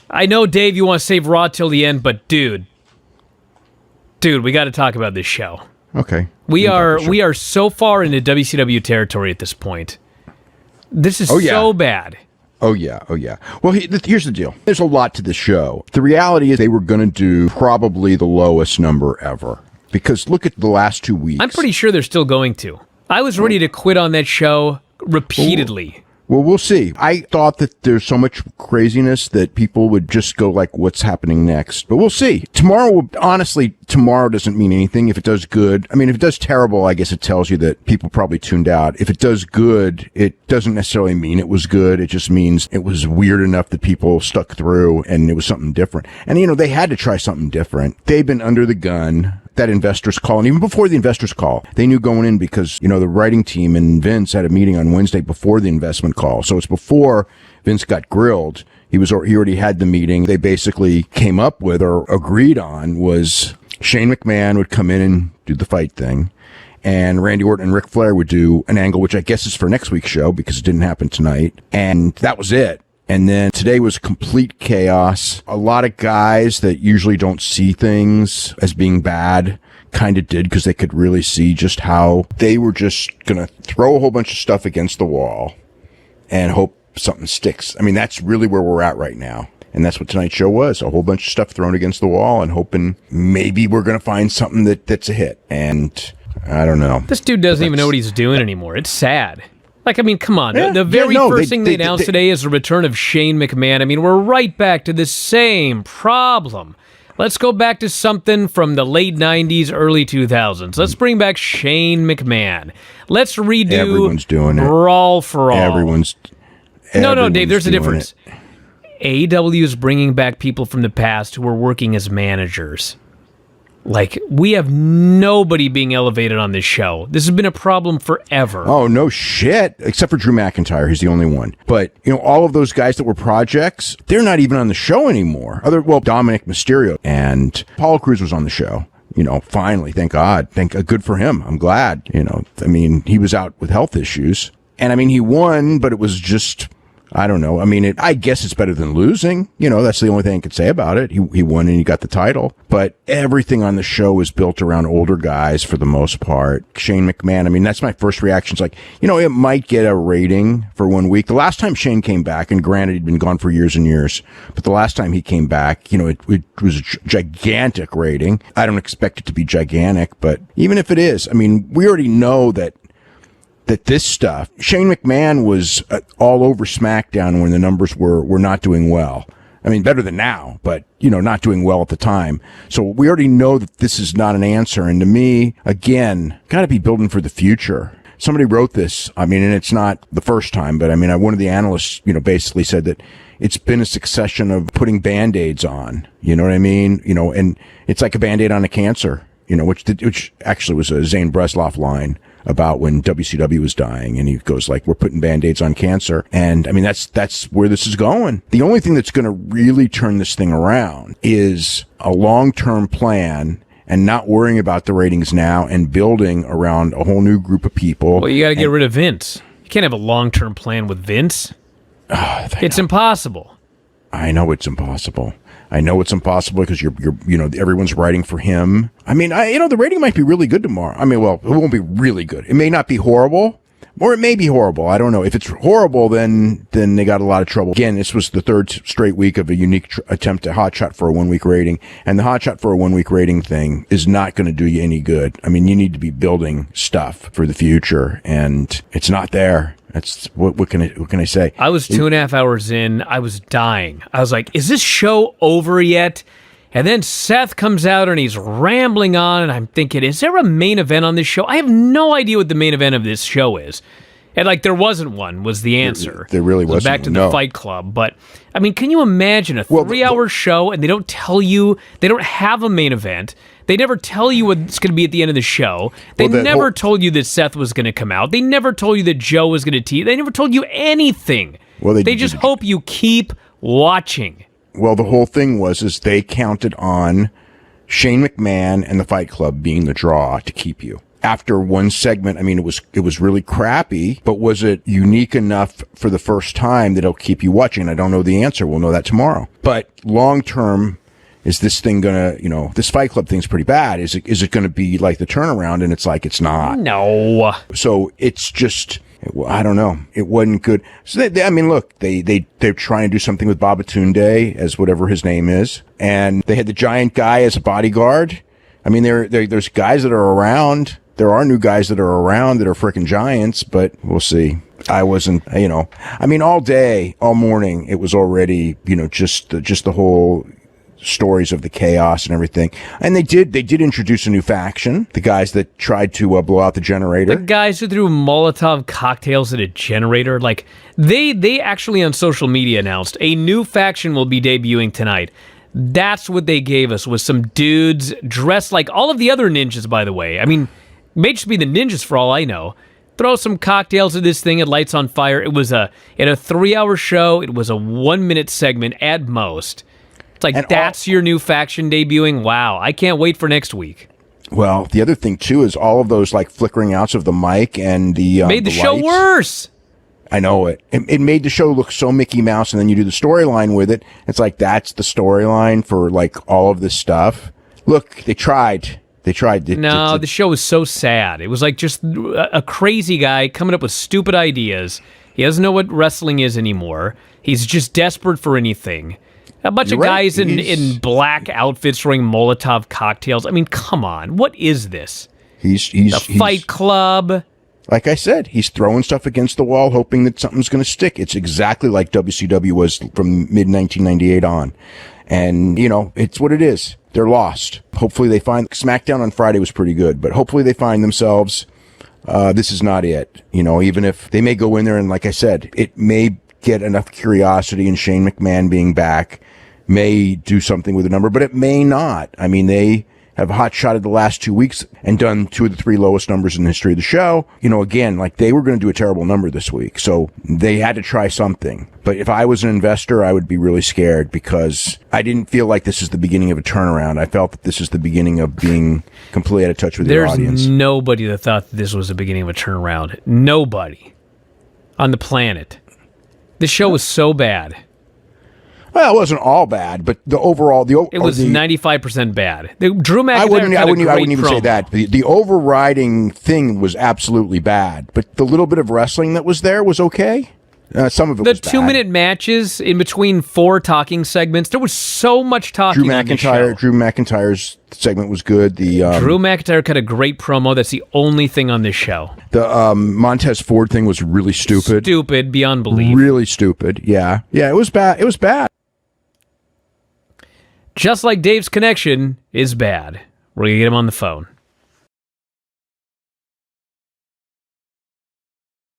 I know, Dave, you want to save Raw till the end, but dude, we got to talk about this show. Okay. We are so far into WCW territory at this point. This is so bad. Oh, yeah. Well, here's the deal. There's a lot to this show. The reality is they were going to do probably the lowest number ever. Because look at the last 2 weeks. I'm pretty sure they're still going to. I was ready to quit on that show repeatedly. Well, we'll see. I thought that there's so much craziness that people would just go like, what's happening next? But we'll see. Tomorrow doesn't mean anything. If it does good, if it does terrible, I guess it tells you that people probably tuned out. If it does good, it doesn't necessarily mean it was good. It just means it was weird enough that people stuck through and it was something different. And, they had to try something different. They've been under the gun. That investors call, and even before the investors call, they knew going in because, the writing team and Vince had a meeting on Wednesday before the investment call. So it's before Vince got grilled. He already had the meeting. They basically came up with or agreed on was Shane McMahon would come in and do the fight thing. And Randy Orton and Ric Flair would do an angle, which I guess is for next week's show because it didn't happen tonight. And that was it. And then today was complete chaos. A lot of guys that usually don't see things as being bad kind of did because they could really see just how they were just going to throw a whole bunch of stuff against the wall and hope something sticks. That's really where we're at right now. And that's what tonight's show was. A whole bunch of stuff thrown against the wall and hoping maybe we're going to find something that's a hit. And I don't know. This dude doesn't even know what he's doing anymore. It's sad. Come on. The very first thing they announced today is the return of Shane McMahon. We're right back to the same problem. Let's go back to something from the late 90s, early 2000s. Let's bring back Shane McMahon. Let's redo Everyone's doing it. Brawl for All. Everyone's No, Dave, there's a difference. AEW is bringing back people from the past who are working as managers. We have nobody being elevated on this show. This has been a problem forever. Oh, no shit. Except for Drew McIntyre. He's the only one. But, all of those guys that were projects, they're not even on the show anymore. Dominic Mysterio and Apollo Crews was on the show. Finally, thank God. Good for him. I'm glad. He was out with health issues. And, he won, but it was just... I don't know. I guess it's better than losing. That's the only thing I could say about it. He won and he got the title. But everything on the show is built around older guys for the most part. Shane McMahon, that's my first reaction. It's it might get a rating for 1 week. The last time Shane came back, and granted he'd been gone for years and years, but the last time he came back, it was a gigantic rating. I don't expect it to be gigantic, but even if it is, we already know that this stuff, Shane McMahon was all over SmackDown when the numbers were not doing well. Better than now, but, not doing well at the time. So we already know that this is not an answer. And to me, again, got to be building for the future. Somebody wrote this, and it's not the first time, but one of the analysts, basically said that it's been a succession of putting Band-Aids on, you know what I mean? And it's like a Band-Aid on a cancer, which actually was a Zane Bresloff line about when WCW was dying, and he goes we're putting Band-Aids on cancer. And that's where this is going. The only thing that's going to really turn this thing around is a long-term plan and not worrying about the ratings now and building around a whole new group of people. Well, you got to get rid of Vince. You can't have a long-term plan with Vince. It's impossible. I know it's impossible. Because everyone's writing for him. The rating might be really good tomorrow. It won't be really good. It may not be horrible, or it may be horrible. I don't know. If it's horrible, then they got a lot of trouble. Again, this was the third straight week of a unique attempt at hotshot for a 1 week rating, and the hotshot for a 1 week rating thing is not going to do you any good. You need to be building stuff for the future, and it's not there. That's what can I say? I was 2.5 hours in. I was dying. I was like, is this show over yet? And then Seth comes out and he's rambling on, and I'm thinking, is there a main event on this show? I have no idea what the main event of this show is. And there wasn't one, was the answer. There really wasn't. Back to the Fight Club. But, can you imagine a 3-hour show and they don't tell you, they don't have a main event. They never tell you what's going to be at the end of the show. They never told you that Seth was going to come out. They never told you that Joe was going to tease. They never told you anything. They just hope you keep watching. Well, the whole thing is they counted on Shane McMahon and the Fight Club being the draw to keep you. after one segment, I mean, it was really crappy, but was it unique enough for the first time that it'll keep you watching? I don't know the answer. We'll know that tomorrow. But long term, is this thing gonna, this Fight Club thing's pretty bad. Is it gonna be like the turnaround? And it's like, it's not. No. So it's just, I don't know. It wasn't good. So I mean, look, they're trying to do something with Babatunde as whatever his name is. And they had the giant guy as a bodyguard. I mean, there's guys that are around. There are new guys that are around that are freaking giants, but we'll see. I wasn't, I mean, all day, all morning, it was already, just the whole stories of the chaos and everything. And they did introduce a new faction. The guys that tried to blow out the generator. The guys who threw Molotov cocktails at a generator. Like, they actually on social media announced a new faction will be debuting tonight. That's what they gave us, was some dudes dressed like all of the other ninjas, by the way. I mean, may just be the ninjas for all I know. Throw some cocktails at this thing, it lights on fire. It was in a 3-hour show. It was a 1-minute segment at most. It's like, and that's your new faction debuting? Wow, I can't wait for next week. Well, the other thing, too, is all of those, like, flickering outs of the mic and the made the show lights. Worse. I know it. It made the show look so Mickey Mouse, and then you do the storyline with it. It's like, that's the storyline for, like, all of this stuff. Look, they tried. No, the show was so sad. It was like just a crazy guy coming up with stupid ideas. He doesn't know what wrestling is anymore. He's just desperate for anything. A bunch of guys in black outfits throwing Molotov cocktails. I mean, come on. What is this? He's Fight Club. Like I said, he's throwing stuff against the wall, hoping that something's going to stick. It's exactly like WCW was from mid-1998 on. And, it's what it is. They're lost. Hopefully they find... SmackDown on Friday was pretty good, but hopefully they find themselves, this is not it. Even if they may go in there and, like I said, it may get enough curiosity, and Shane McMahon being back may do something with the number, but it may not. I mean, they have hot-shotted the last 2 weeks and done 2 of the 3 lowest numbers in the history of the show. Again, like, they were going to do a terrible number this week, so they had to try something. But if I was an investor, I would be really scared, because I didn't feel like this is the beginning of a turnaround. I felt that this is the beginning of being completely out of touch with your audience. There's nobody that thought that this was the beginning of a turnaround. Nobody on the planet. The show was so bad. Well, it wasn't all bad, but the overall... It was 95% bad. Drew McIntyre I wouldn't even say that. The overriding thing was absolutely bad, but the little bit of wrestling that was there was okay. Some of it was bad. The 2-minute matches in between 4 talking segments, there was so much talking on the show. Drew McIntyre's segment was good. Drew McIntyre cut a great promo. That's the only thing on this show. The Montez Ford thing was really stupid. Stupid, beyond belief. Really stupid, yeah. Yeah, it was bad. It was bad. Just like Dave's connection is bad. We're going to get him on the phone.